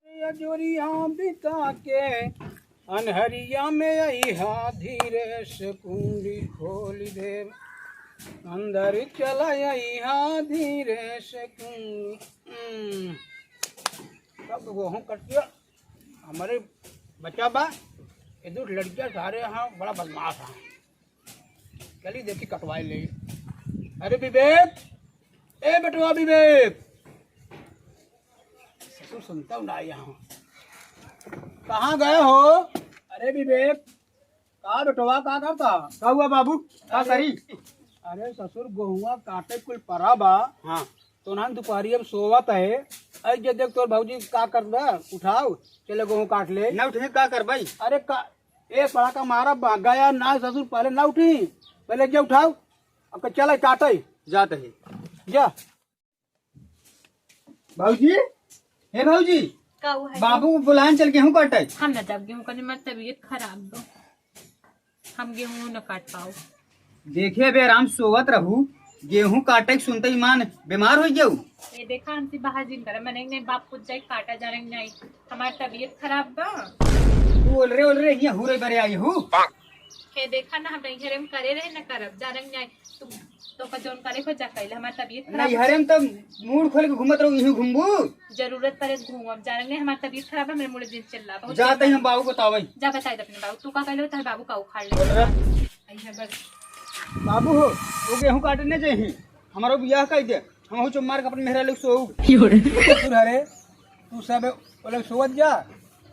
जोरिया बिता के अनहरिया में अहा धीरे से कुंडी खोल दे अंदर चला अहा धीरे से कुंडी सब गेहूँ कटिया हमारे बच्चा बा ये दो लड़कियाँ सारे यहाँ बड़ा बदमाश हैं चलिए देखी कटवाए ले। अरे विवेक, ए बेटवा विवेक, ससुर सुनता हूँ ना यहाँ कहाँ गए हो? अरे विवेक, कहाँ बेटवा कहाँ करता? का हुआ बाबू? का करी? अरे ससुर गेहुआ काटे कुल परा बा। हाँ तो ना दोपहरी अब सोवत है। अरे देख तोर भाजी का कर दे, उठाओ चले गेहूँ काट ले। ना उठे का कर भाई? अरे का एक पड़ा का मारा गया ना ससुर, पहले ना उठी, पहले जे उठाओ अब चले काटे जाते है जा। भाऊजी, हे भाऊजी, का हुआ है? बाबू को बुलान चल गेहूं काटे। हम न जब गेहूं करने में तबीयत खराब दो, हम गेहूं न काट पाओ। देखे बे आराम सोवत रहू, गेहूं काटे सुनते ही मान बीमार हो जाऊ। ये देखा हमसे बाहर जिन कर मैंने नहीं बाप कुछ जाए काटा जा रहे नहीं, हमारी तबीयत खराब बा। बोल रहे ये हो रे बरे आई हूँ। ये देखा ना हम नहीं घरे में करे रहे न करब जा रहे नहीं, तुम तो का जोन करे को जा कैले हमारी तबीयत खराब। नहीं हरे में तो मूड खोल के घूमत रहू, यही घूमबू। जरूरत पड़े घूमब जा रहे हमारी तबीयत खराब है, मेरे मुड़े दिन चल रहा बहुत। जाते ही हम बाबू बतावे। जा बताए अपने बाबू, तू का कहले तार बाबू का उखाड़ ले बस। बाबू हो वो गेहूं काटने चाहिए, हमारो बियाह कर दे, हम हो चुम्मार के अपने मेहरा लोग सोऊ। ससुर अरे तू सब बोले सोवत जा,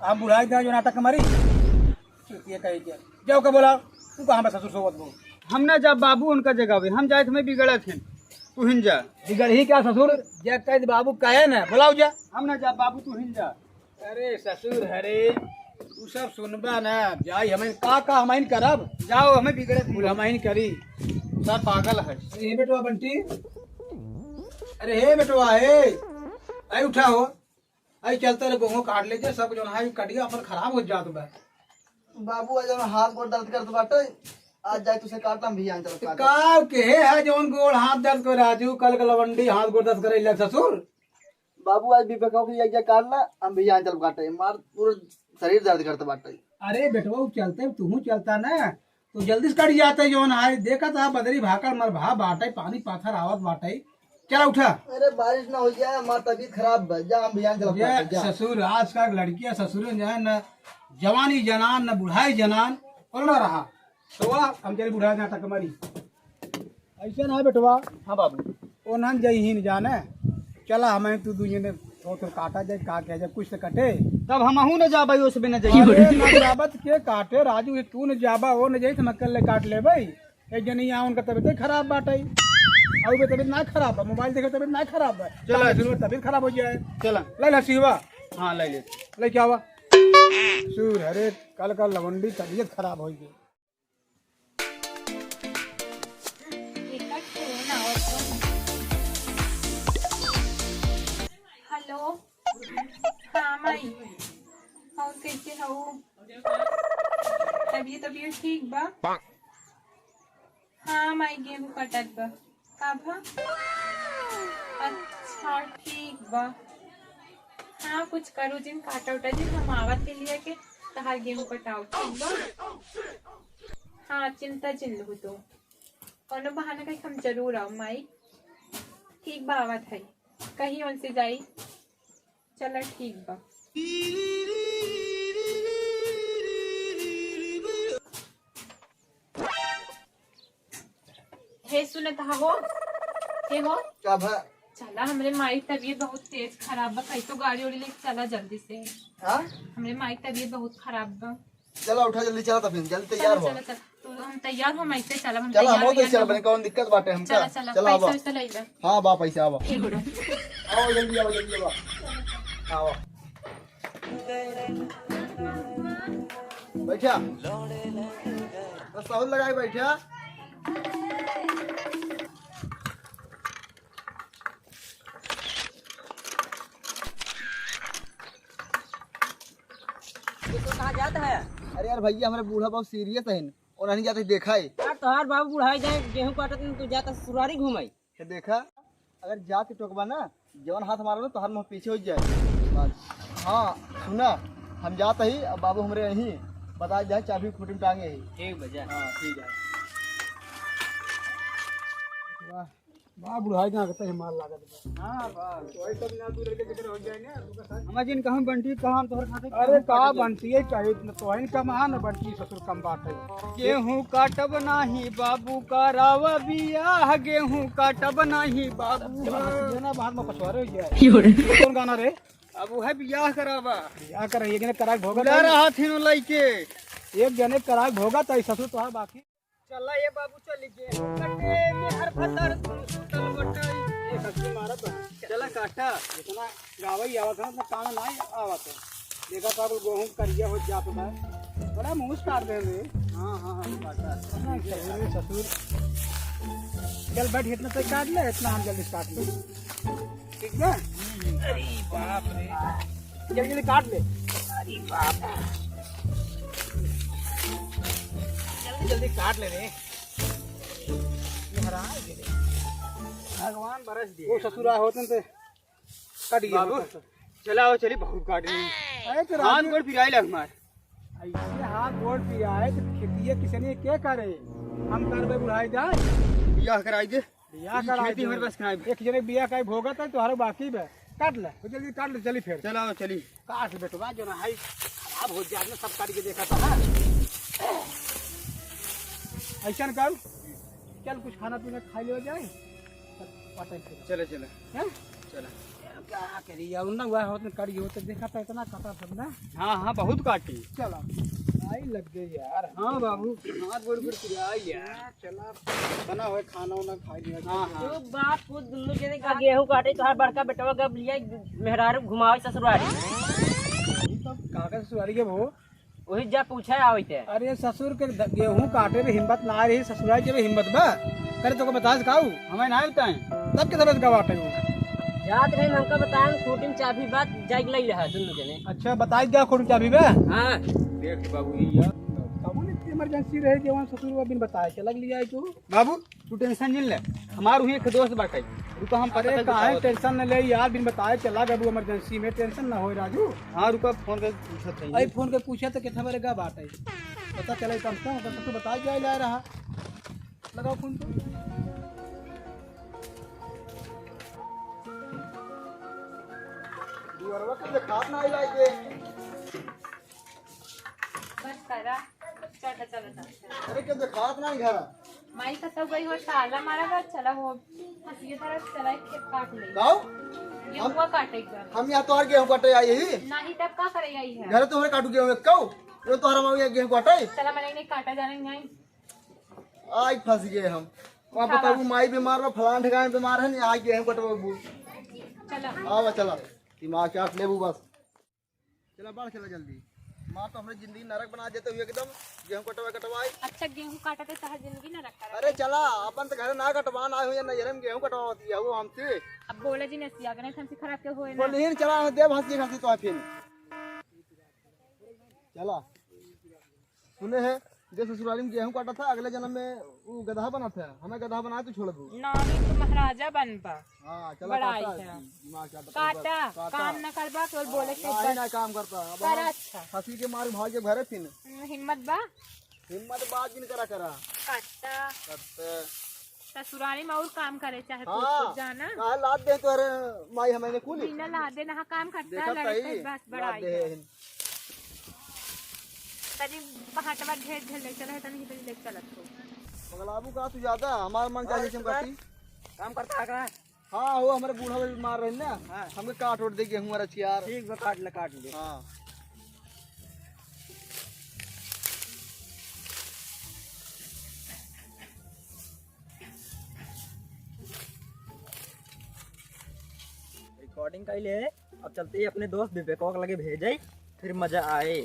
आप बुढ़ाई जा जो नाटक हमारी ये कही जा जाओ का बोला तू कहाँ पे ससुर सोवत बो? हम ना जा बाबू उनका जगह पे, हम जाए तुम्हें बिगड़ा थे, तू हिन जा। बिगड़ ही क्या ससुर, जे कह बाबू कहे ना बुलाओ जा। हम ना जा बाबू, तू हिन जा। अरे ससुर हरे तू सब सुनबा ना जाई हमें का हमें करब, जाओ हमें बिगड़े फूल हमें करी। सर पागल है। अरे हे बेटवा बंटी, अरे हे बेटवा हे आई उठा हो, आई चलते रहे गेहूँ काट ले जे सब जो है कटिया अपन खराब हो जात बा। बाबू आज हमारा हाथ गोड़ दर्द करते बाटे, आज जाए तुझे काटता भी आन चल काट। का के है जोन गोड़ हाथ दर्द कर राजू कल लवंडी हाथ गोड़ दर्द करे लग ससुर। बाबू आज भी बेकाऊ की जाए काटना, हम भी आन चल काटे, मार पूरा शरीर दर्द करते बाटे। अरे बेटवा वो चलते तू चलता ना तो जल्दी से कट जाते जोन है, देखा था बदरी भाकर मर भा बाटे पानी पाथर आवत बाटे। चला उठा। अरे बारिश ना हो जाए, हमारी तबीयत खराब है, जा हम भी आन चल काटे जा। ससुर आज का लड़कियां ससुर जो है न जवानी जनान न बुढ़ाई जनान और न रहा तो हम चले बुढ़ा नाटक हमारी ऐसा ना है बेटवा। हाँ बाबू, ओ नन जाई ही न जाने, चला हमें तू दुनिया ने तो काटा जाए का कह जाए कुछ तो कटे तब हम आहू न जा भाई, उस बिना अरे जाइए। ना जाबत के काटे राजू तू न जाबा वो न जाई तो मक्कल ले काट ले भाई। एक जन यहाँ उनका तबीयत खराब बाटे और भी तबीयत ना खराब है, मोबाइल देखे तबीयत ना खराब है, चला तबीयत खराब हो जाए। चला ले लसीवा, हाँ ले ले। ले क्या हुआ सूर अरे कल का लवंडी तबीयत खराब हो गई। हेलो हाँ माई, और कैसे हो? तबीयत ठीक बा? हाँ माई गेहूं कटत बा कब? अच्छा ठीक बा। हाँ कुछ करो जिन काटा उटा जिन हम आवत के लिए के तहार गेहूं कटाओ ठीक बा। हाँ चिंता चिल्लू तो कोनो बहाना कहीं हम जरूर आओ माई। ठीक बा आवत है कहीं उनसे जाई, चला ठीक बा। हे सुनत हो हे हो क्या भा? चला हमरे माई तबीयत बहुत तेज खराब बा, कहीं तो गाड़ी उड़ी लेके चला जल्दी से। हाँ हमरे माई तबीयत बहुत खराब बा। चला उठा जल्दी, चला तब जल्दी तैयार हो। चला चला तो हम तैयार हो माई से, चला हम चला हम तो तैयार चल बने, कौन दिक्कत बाटे हमका? चला चला चला आवा। पैसा वैसा ले ले। हाँ बा पैसा आवा, ठीक हो आओ जल्दी आओ जल्दी आवा आवा। बैठा बस साउंड लगाए बैठा। तो कहाँ जाता है? अरे यार भैया हमारे बूढ़ा बहुत सीरियस है और नहीं जाते देखा है। यार तोहार बाबू बुढ़ाई जाए गेहूं काटत में तू जाता ससुरारी घूमाई। देखा अगर जाके टोकबा ना जवन हाथ मारो ना तो हाथ में पीछे हो जाए बस। हाँ सुना, हम जाते ही अब बाबू हमारे यहीं बता जाए चाबी खूटी में टांगे ही। ठीक बजा। हाँ ठीक है। वाह वाह बुढ़ाई ना करता है माल लागत बा। हां बस वही सब ना दूर के जगह हो जाए ना तू का साथ। हमार जिन कहाँ बंटी कहाँ हम तोहर खाते अरे का बनती है कहे तो है कम हां ना बनती ससुर कम बात है। गेहूं काटब नाही बाबू का रावा बियाह, गेहूं काटब नाही बाबू। ये ना बाद में पछवारे हो जाए। कौन गाना रे? अब वो है बियाह करावा। क्या कर एक ने कराक भोगा बुला रहा थी नो लइके। एक जने कराक भोगा तो ससुर तो बाकी चला ये बाबू चली गेहूं कटे में हर फतर सुतल बटाई। ये ससुर मारत बा। चला काटा। इतना गावई आवत है ना कान नहीं आवत है। देखा था वो गेहूं करिया हो जात बा। बड़ा मुंह काट दे रे। हाँ हाँ हाँ काटा। ससुर चल बैठ इतना से काट ले, इतना हम जल्दी काट ले ठीक है। अरे बाप रे जल्दी जल्दी काट ले। अरे बाप जल्दी जल्दी काट ले रे। भगवान बरस दिए। वो ससुरा होते तो कट गया बाबू चला आओ चली बहुत काटनी। अरे तो हाथ गोड़ फिराई लग मार। ऐसे हाथ गोड़ पिया है तो खेती किसी ने क्या करे, हम करबे बुढ़ाई जाए बियाह कराई दे। बियाह करा खेती हमारे पास कराई। एक जने बियाह का भोगा था तो हर बाकी बे काट ले वो जल्दी काट ले। चली फिर चला आओ चली। काट बेटवा जो ना है खराब हो जाए ना सब काट के देखा था ना। ऐसा कर चल कुछ खाना पीना खा लिया जाए चले चले हैं? चला। क्या करी यार ना हुआ होता करी हो तो देखा था इतना काटा सब ना। हाँ हाँ बहुत काटी। चला आई लग गई यार। हाँ बाबू हाथ गोड़ फिर फिराई यार। चला बना हुआ खाना वाना खा लिया। हाँ हाँ तो बाप को दुल्लू जने का गेहूं काटे तो हर बड़का बेटवा गब लिया मेहरारू घुमावे ससुरारी। तो कागज सुधारी के वो वही जा पूछा आवे थे। अरे ससुर के गेहूं काटे में हिम्मत ना रही, ससुराल के हिम्मत बा करे तो बता सकाऊ हमें ना बताएं। तब के तरह गवाटे हो। जात रहे हमका बताएं खूटी में चाबी बात जाग लई रहा दुल्लू जने। अच्छा बताई क्या खोड़ चाबी बे हां देख बाबू ये यार। कबो इतनी इमरजेंसी रहे जवान ससुर बिन बताए चल लिया है तू। बाबू तू टेंशन जिन ले, हमार हुई एक दोस्त बाटे रुको हम पता अरे कर काहे टेंशन न ले यार, बिन बताए चला गबू इमरजेंसी में टेंशन ना होए राजू। हाँ रुको फोन कर पूछत आई फोन के पूछे तो कितना मेरे गा बात है पता चले कम से कम तो बता जाए ला रहा। लगाओ फोन तो दुअरवा के खात ना आई लागे। बस करा चला चला चला। अरे के खात ना घर। माई का सब गई हो ताला मारा बा चला हो हंसी तरह चला खेत काट ले। गाओ ये हुआ काटेगा हम यहाँ तोहर गेहूं काटे आई ही नहीं तब का करे आई है। घर तोहरे काटू गेहूं कऊ ये तोहरा मां गेहूं काटे चला मैंने नहीं काटा जाने नहीं। आज फंस गए हम। वहाँ बताबू माई बीमार बा फलान ठिकाने बीमार है नहीं आज गेहूं कटवाबू। चला आवा चला दिमाग चाट लेबू बस। चला बढ़ चला जल्दी। माँ तो हमने जिंदगी नरक बना देते हुए एकदम गेहूं कटवाई। अच्छा गेहूं काटा तो सह जिंदगी ना रखा। अरे चला अपन तो घर ना कटवान आए हुए नजर में गेहूं कटवाती है वो हमसे। अब बोले जी नसिया गने हमसे खराब के होए ना। बोलिए चला देव हंसी हंसी तो फिर चला। सुने हैं जो ससुराली में गेहूं काटा था अगले जन्म में वो गधा बना था, हमें गधा बनाए तो छोड़ दू। नानी तो महाराजा बन पा। हाँ चला बड़ा काटा आई है। दिमाग चाट काटा काम न करबा केवल बोले के नहीं ना काम करता अब कर हम अच्छा हंसी के मार भाग के घरे फिर हिम्मत बा हिम्मत बात जिन करा करा काटा करते। ससुराली में और काम करे चाहे हाँ कुछ जाना कहा लाद दे तो अरे माई हमें कुली बिना ला दे ना काम करता देखा लड़के सही बस बड़ा लाद आई दे है। तनी बहाटवा ढेर ढेर ले चला है तनी तनी ले चलत हो। मगलाबू का तू ज्यादा हमार मन चाहिए चमकाती काम करता है का। हाँ वो हमारे बूढ़ा भी बीमार रहे ना हमें काट उठ दे गेहूं हमारा चियार। ठीक बा काट ले। हाँ रिकॉर्डिंग कर ले। अब चलते ही अपने दोस्त विवेक लगे भेजे फिर मजा आए।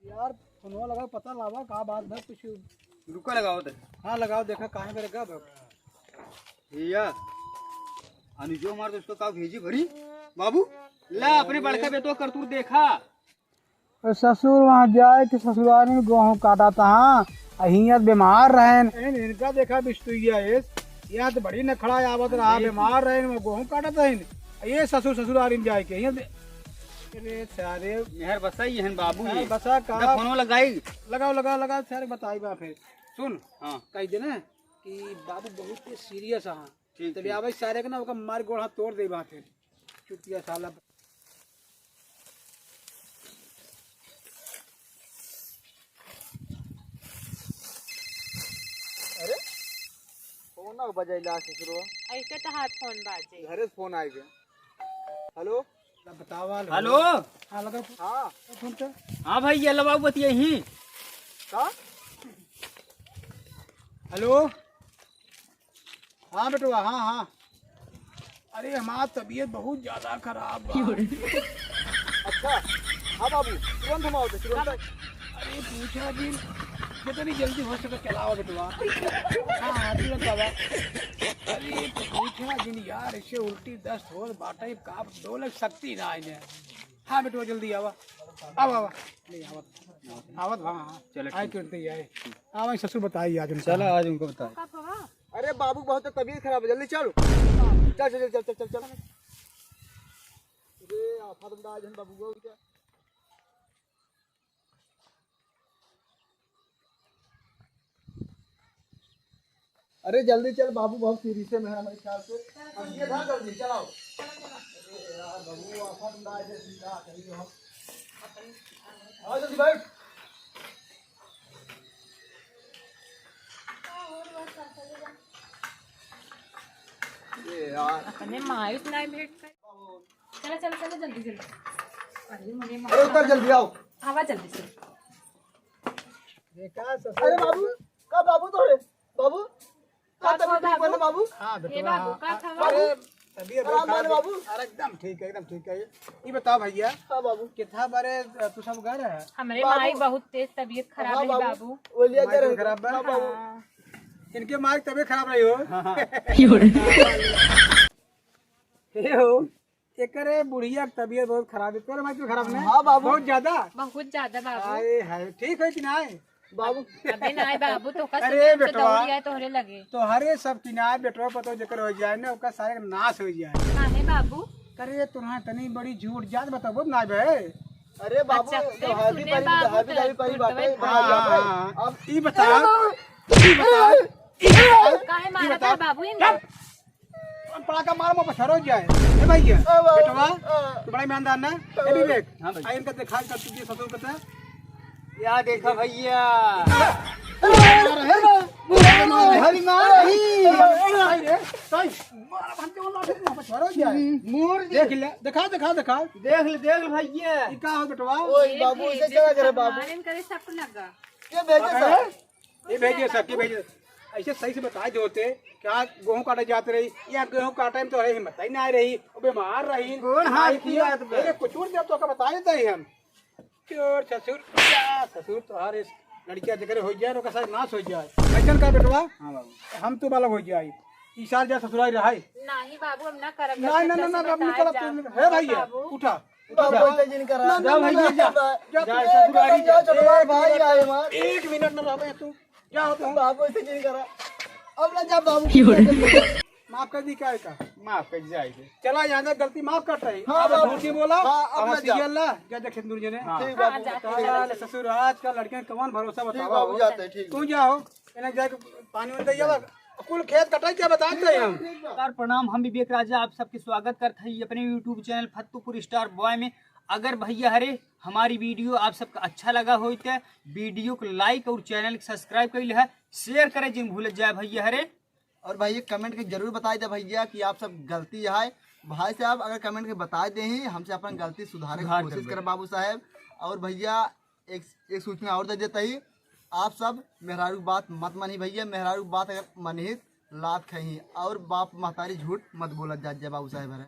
यार फोनवा लगा पता लावा का बात है कुछ। रुको लगाओ तो हाँ लगाओ देखा कहाँ पे लगा भैया अनुजो मार तो उसको का भेजी भरी बाबू ला अपने बड़का बेटो करतूर देखा। ससुर वहाँ जाए कि ससुराल में गेहूं काटा था। हियाँ बीमार रहे इनका देखा बिस्तुइया यहाँ तो बड़ी नखड़ा आवत रहा बीमार रहे गेहूं काटा था ये ससुर ससुराल इन जाए के यहाँ अरे सारे मेहर बसाई है बाबू यार ये बसा का फोनो लगाई लगाओ सारे बताई बा फिर सुन हाँ कह दे ना कि बाबू बहुत सीरियस हाँ ठीक तभी आवे सारे के ना ओका मार गोड़ हाथ तोड़ दे बा फिर चुतिया साला अरे फोन ना बजाइला ससुरो ऐसे तो हाथ फोन बाजे घरे से फोन आई गया हेलो बतावा हेलो हाँ लगा हाँ फोन पे हाँ भाई ये बाबू बतिए ही का हेलो हाँ बेटुआ हाँ हाँ अरे हमारा तबीयत बहुत ज्यादा खराब बा। अच्छा हाँ बाबू तुरंत हम आओ तुरंत अरे पूछा जी कितनी जल्दी हो सके चलाओ बेटुआ हाँ हाँ तुरंत बाबा अरे पूछा जी यार इससे उल्टी दस्त हो बाटा का डोलक सकती ना इन्हें हाँ बेटुआ जल्दी आवा आवा नहीं आवत हाँ हाँ चलो आए तुरंत ही आए हाँ भाई ससुर बताइए आज चलो आज उनको बताए अरे बाबू बहुत तबीयत खराब है जल्दी चलो चल चल चल चल चल चल अरे आफत में आज हम बाबू को क्या अरे जल्दी चल बाबू बहुत सीरियस है मेरा मेरे ख्याल से हम ये था जल्दी चलाओ अरे यार बाबू आफत में आज सीधा कहीं हम आओ जल्दी बैठ ये यार अपने मायूस नहीं भेंट कर चलो चलो चलो जल्दी जल्दी अरे मुझे अरे उतर जल्दी आओ आवा जल्दी से देखा ससुर अरे बाबू का बाबू तो है बाबू का का तबीयत ठीक है बाबू हाँ ये बेटुआ बाबू हाँ, का हाँ, खबर अरे तबीयत बहुत आराम वाले खराब बाबू। है। अरे एकदम ठीक है ये बताओ भैया हाँ बाबू कितना बारे तू सब घर है हमारे बाबू। माई बहुत तेज तबीयत खराब हाँ है बाबू वो लिया माई जरा को खराब बा? हाँ बाबू हाँ। इनके माँ की तबीयत खराब रही हो हे हो एकरे बुढ़िया की तबीयत बहुत खराब है तोरे माँ की खराब नहीं हाँ बाबू। बहुत ज्यादा बहुत ज्यादा बाबू आए है ठीक है कि नहीं बाबू अबे ना बाबू तो का अरे सुन बेटवा। दौड़िया तोहरे लगे तो हरे सब किनारे बेटवा पतो जकर हो जाए ना ओका सारे का नाश हो जाए काहे बाबू करे तुम्हारा तनी बड़ी झूठ जात बताबो ना भाई अरे बाबू अच्छा, तो हाथी सुने परी बाबू हाथी तो दावी परी बात है गुरुद्वारे हाँ, अब ई बताओ काहे मारा था बाबू इनको पड़ाका मार में पछरो जाए ए भैया बाबू। बेटवा तू बड़ा ईमानदार ना ए विवेक हाँ भाई। आ इनका दिखा कर तुझे ससुर कहता है या देखा भैया हरी मार नहीं रे सही मार भंते वाला फिर पछरो जाए मोर देख ले दिखा देख ले भैया ई का हो बेटवा ओए बाबू इसे क्या करे बाबू मारन करे सब लगा ये भेजे सर ये भेजिए सब के भेजिए ऐसे सही से बता दे होते क्या गेहूं काटे जाते रही या गेहूं काटे में तो रही हिम्मत ही नहीं रही वो बीमार रही कौन हाथ किया अरे कुछ जब तो का बता देते ही हम चोर ससुर क्या ससुर तो हर इस लड़किया जगह हो जाए तो साथ नाश हो जाए कैसन का बेटवा हाँ बाबू हम तो बालक हो जाए ई साल जा ससुराल रहाई नहीं बाबू हम ना करब नहीं अब निकल है भैया उठा बाबू इसे जिन करा जा भैया जा जा ससुरारी जा चलो भाई आए मार एक मिनट न रहे तू जाओ तो बाबू इसे जिन करा अब ना जा बाबू माफ कर दी क्या है का माफ कर जाएगी चला यहाँ तक गलती माफ कर रही हाँ, अब बाबू। झूठ नहीं बोला हाँ, अब अब ना हंसी जा। अल्लाह जा देख हिंदू जी ने ठीक बाबू साले ससुर आज का लड़के कौन भरोसा ठीक बताओ बाबू जाते हैं, ठीक तू जाओ इन्हें जाके पानी में दैया कुल खेत कटाई क्या बताते हैं हम नमस्कार प्रणाम हम विवेक राजा आप सबके स्वागत करते हैं अपने YouTube channel Fattupur star boy में। अगर भैया हरे हमारी वीडियो आप सबका अच्छा लगा हो तो वीडियो को लाइक और चैनल को सब्सक्राइब कर है शेयर करें जिन भूल जाए भैया हरे और भाई कमेंट के जरूर बताई दे भैया कि आप सब गलती है भाई साहब अगर कमेंट के बता दे ही हमसे अपन गलती सुधारने की कोशिश करें बाबू साहब। और भैया एक सूचना और दे देता ही आप सब मेहरारू बात मत मानी भैया मेहरारू बात अगर मनहित लात खही और बाप महतारी झूठ मत बोला जा बाबू साहब।